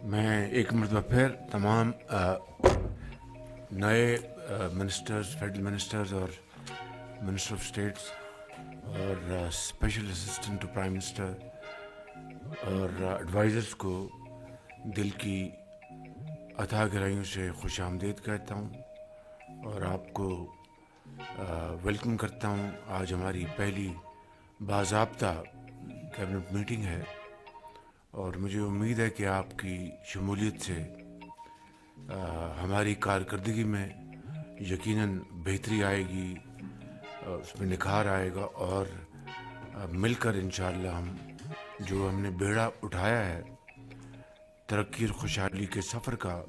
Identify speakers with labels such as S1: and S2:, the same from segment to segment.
S1: میں ایک مرتبہ پھر تمام نئے منسٹرز، فیڈرل منسٹرز اور منسٹر آف اسٹیٹس اور special assistant to prime minister اور ایڈوائزرز کو دل کی اتھاہ گہرائیوں سے خوش آمدید کہتا ہوں اور آپ کو ویلکم کرتا ہوں۔ آج ہماری پہلی باضابطہ کیبنٹ میٹنگ ہے اور مجھے امید ہے کہ آپ کی شمولیت سے ہماری کارکردگی میں یقیناً بہتری آئے گی، اس میں نکھار آئے گا اور مل کر انشاءاللہ ہم نے بیڑا اٹھایا ہے ترقی اور خوشحالی کے سفر کا،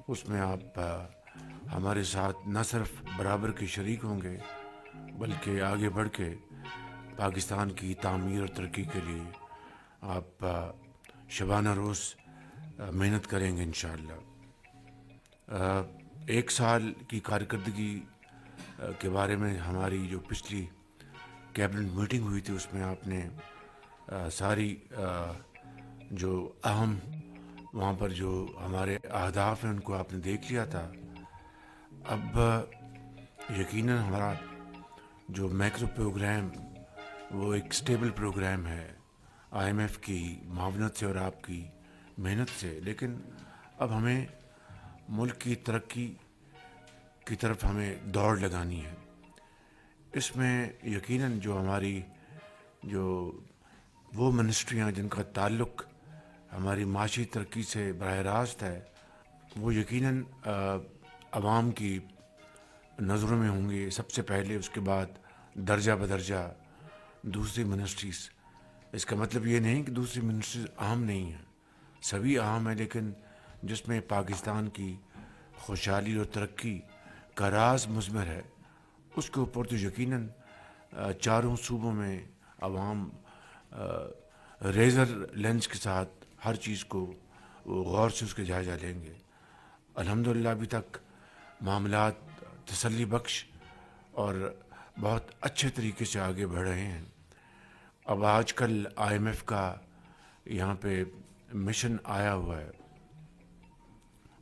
S1: اس میں آپ ہمارے ساتھ نہ صرف برابر کے شریک ہوں گے بلکہ آگے بڑھ کے پاکستان کی تعمیر اور ترقی کے لیے آپ شبانہ روز محنت کریں گے انشاءاللہ۔ ایک سال کی کارکردگی کے بارے میں ہماری جو پچھلی کیبنٹ میٹنگ ہوئی تھی، اس میں آپ نے ساری جو اہم وہاں پر جو ہمارے اہداف ہیں ان کو آپ نے دیکھ لیا تھا۔ اب یقیناً ہمارا جو میکرو پروگرام وہ ایک سٹیبل پروگرام ہے آئی ایم ایف کی معاونت سے اور آپ کی محنت سے، لیکن اب ہمیں ملک کی ترقی کی طرف ہمیں دوڑ لگانی ہے۔ اس میں یقیناً جو ہماری جو وہ منسٹریاں جن کا تعلق ہماری معاشی ترقی سے براہ راست ہے، وہ یقیناً عوام کی نظروں میں ہوں گے سب سے پہلے، اس کے بعد درجہ بدرجہ دوسری منسٹریز۔ اس کا مطلب یہ نہیں کہ دوسری منسٹریز اہم نہیں ہیں، سبھی اہم ہیں، لیکن جس میں پاکستان کی خوشحالی اور ترقی کا راز مضمر ہے اس کے اوپر تو یقیناً چاروں صوبوں میں عوام ریزر لینس کے ساتھ ہر چیز کو وہ غور سے اس کے جائزہ لیں گے۔ الحمدللہ ابھی تک معاملات تسلی بخش اور بہت اچھے طریقے سے آگے بڑھ رہے ہیں۔ اب آج کل آئی ایم ایف کا یہاں پہ مشن آیا ہوا ہے،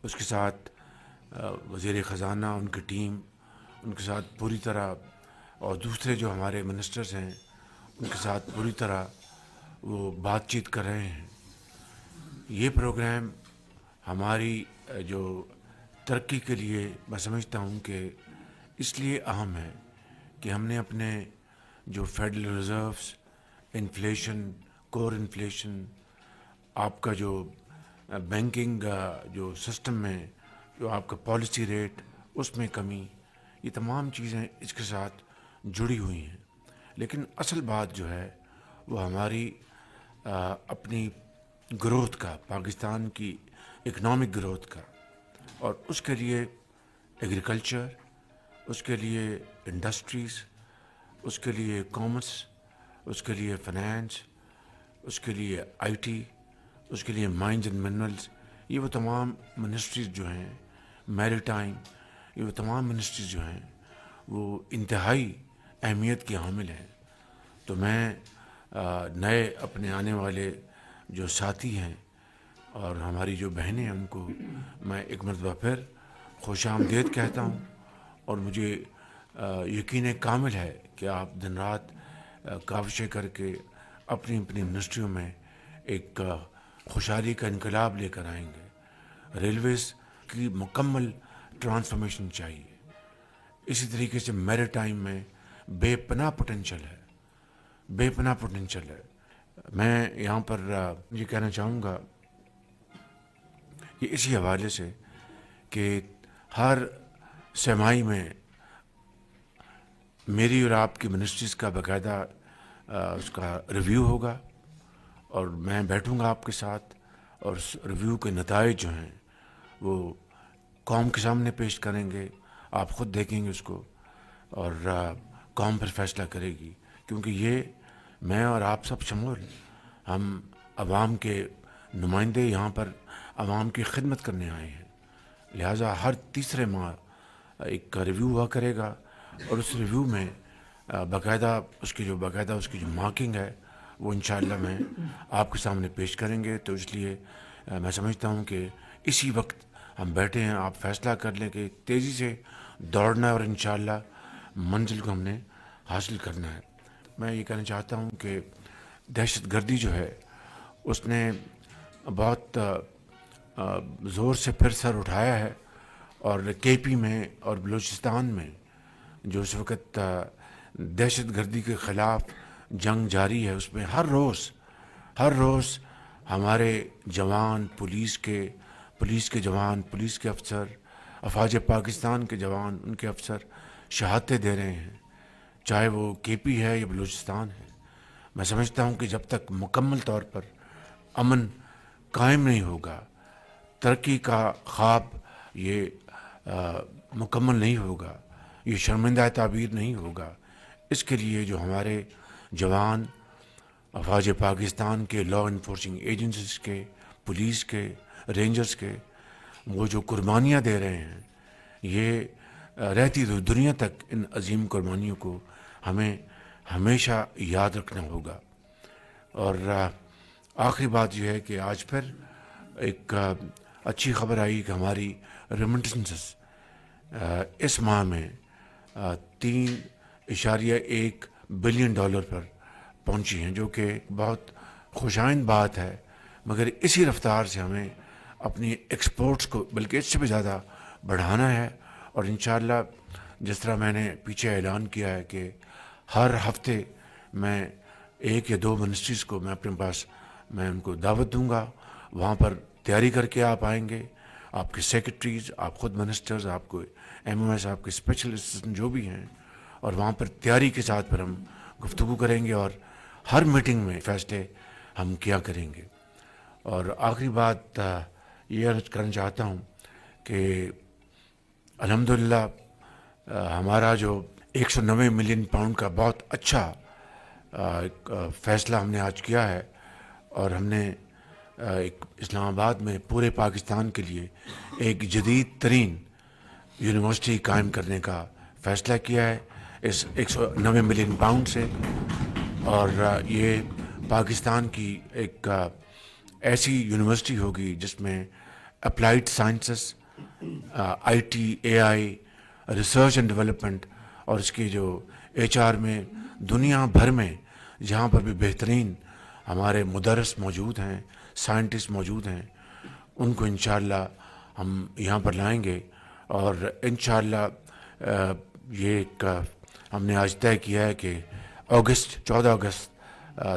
S1: اس کے ساتھ وزیر خزانہ، ان کی ٹیم ان کے ساتھ پوری طرح، اور دوسرے جو ہمارے منسٹرز ہیں ان کے ساتھ پوری طرح وہ بات چیت کر رہے ہیں۔ یہ پروگرام ہماری جو ترقی کے لیے میں سمجھتا ہوں کہ اس لیے اہم ہے کہ ہم نے اپنے جو federal reserves, inflation, core inflation, آپ کا جو بینکنگ جو سسٹم میں جو آپ کا پالیسی ریٹ اس میں کمی، یہ تمام چیزیں اس کے ساتھ جڑی ہوئی ہیں۔ لیکن اصل بات جو ہے وہ ہماری اپنی گروتھ کا، پاکستان کی اکنامک گروتھ کا، اور اس کے لیے ایگریکلچر، اس کے لیے انڈسٹریز، اس کے لیے کامرس، اس کے لیے فنانس، اس کے لیے آئی ٹی، اس کے لیے مائنز اینڈ منرلز، یہ وہ تمام منسٹریز جو ہیں، میری ٹائم، یہ وہ تمام منسٹریز جو ہیں وہ انتہائی اہمیت کی حامل ہیں۔ تو میں نئے اپنے آنے والے جو ساتھی ہیں اور ہماری جو بہنیں ہیں ان کو میں ایک مرتبہ پھر خوش آمدید کہتا ہوں، اور مجھے یقین کامل ہے کہ آپ دن رات کاوشیں کر کے اپنی اپنی منسٹریوں میں ایک خوشحالی کا انقلاب لے کر آئیں گے۔ ریلویز کی مکمل ٹرانسفارمیشن چاہیے، اسی طریقے سے میری ٹائم میں بے پناہ پوٹینشل ہے، بے پناہ پوٹینشل ہے۔ میں یہاں پر یہ کہنا چاہوں گا کہ اسی حوالے سے کہ ہر سرمائی میں میری اور آپ کی منسٹریز کا باقاعدہ اس کا ریویو ہوگا، اور میں بیٹھوں گا آپ کے ساتھ، اور اس ریویو کے نتائج جو ہیں وہ قوم کے سامنے پیش کریں گے، آپ خود دیکھیں گے اس کو، اور قوم پر فیصلہ کرے گی، کیونکہ یہ میں اور آپ سب شمول ہم عوام کے نمائندے یہاں پر عوام کی خدمت کرنے آئے ہیں، لہٰذا ہر تیسرے ماہ ایک ریویو ہوا کرے گا، اور اس ریویو میں باقاعدہ اس کی جو مارکنگ ہے وہ انشاءاللہ میں آپ کے سامنے پیش کریں گے۔ تو اس لیے میں سمجھتا ہوں کہ اسی وقت ہم بیٹھے ہیں، آپ فیصلہ کر لیں کہ تیزی سے دوڑنا ہے اور انشاءاللہ منزل کو ہم نے حاصل کرنا ہے۔ میں یہ کہنا چاہتا ہوں کہ دہشت گردی جو ہے اس نے بہت زور سے پھر سر اٹھایا ہے، اور کے پی میں اور بلوچستان میں جو اس وقت دہشت گردی کے خلاف جنگ جاری ہے، اس میں ہر روز ہمارے جوان، پولیس کے جوان، پولیس کے افسر، افواج پاکستان کے جوان، ان کے افسر شہادتیں دے رہے ہیں، چاہے وہ کے پی ہے یا بلوچستان ہے۔ میں سمجھتا ہوں کہ جب تک مکمل طور پر امن قائم نہیں ہوگا، ترقی کا خواب یہ مکمل نہیں ہوگا، یہ شرمندہ تعبیر نہیں ہوگا۔ اس کے لیے جو ہمارے جوان، افواج پاکستان کے، لا انفورسنگ ایجنسیز کے، پولیس کے، رینجرز کے، وہ جو قربانیاں دے رہے ہیں، یہ رہتی دنیا تک ان عظیم قربانیوں کو ہمیں ہمیشہ یاد رکھنا ہوگا۔ اور آخری بات یہ ہے کہ آج پھر ایک اچھی خبر آئی کہ ہماری ریمیٹنسز اس ماہ میں 3.1 بلین ڈالر پر پہنچی ہیں، جو کہ بہت خوشائند بات ہے، مگر اسی رفتار سے ہمیں اپنی ایکسپورٹس کو بلکہ اس سے بھی زیادہ بڑھانا ہے۔ اور انشاءاللہ جس طرح میں نے پیچھے اعلان کیا ہے کہ ہر ہفتے میں 1 یا 2 منسٹریز کو میں اپنے پاس میں ان کو دعوت دوں گا، وہاں پر تیاری کر کے آپ آئیں گے، آپ کے سیکرٹریز، آپ خود منسٹرز، آپ کو ایم ایس، آپ کے اسپیشل اسسٹنٹ جو بھی ہیں، اور وہاں پر تیاری کے ساتھ پھر ہم گفتگو کریں گے اور ہر میٹنگ میں فیصلے ہم کیا کریں گے۔ اور آخری بات یہ عرض کرنا چاہتا ہوں کہ الحمدللہ ہمارا جو 190 ملین پاؤنڈ کا بہت اچھا فیصلہ ہم نے آج کیا ہے، اور ہم نے ایک اسلام آباد میں پورے پاکستان کے لیے ایک جدید ترین یونیورسٹی قائم کرنے کا فیصلہ کیا ہے اس 190 ملین پاؤنڈ سے۔ اور یہ پاکستان کی ایک ایسی یونیورسٹی ہوگی جس میں applied sciences, I T, a I, research and development, اور اس کی جو ایچ آر میں دنیا بھر میں جہاں پر بھی بہترین ہمارے مدرس موجود ہیں، سائنٹسٹ موجود ہیں، ان کو انشاءاللہ ہم یہاں پر لائیں گے۔ اور انشاءاللہ یہ ایک ہم نے آج طے کیا ہے کہ 14 اگست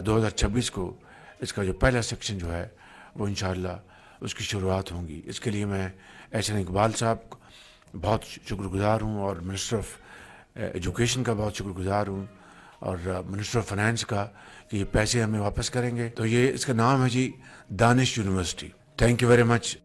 S1: 2026 کو اس کا جو پہلا سیکشن جو ہے وہ انشاءاللہ اس کی شروعات ہوں گی۔ اس کے لیے میں احسن اقبال صاحب کو بہت شکر گزار ہوں، اور منسٹر آف ایجوکیشن کا بہت شکر گزار ہوں، اور منسٹر آف فائنانس کا کہ یہ پیسے ہمیں واپس کریں گے۔ تو یہ اس کا نام ہے جی Danish university. Thank you very much.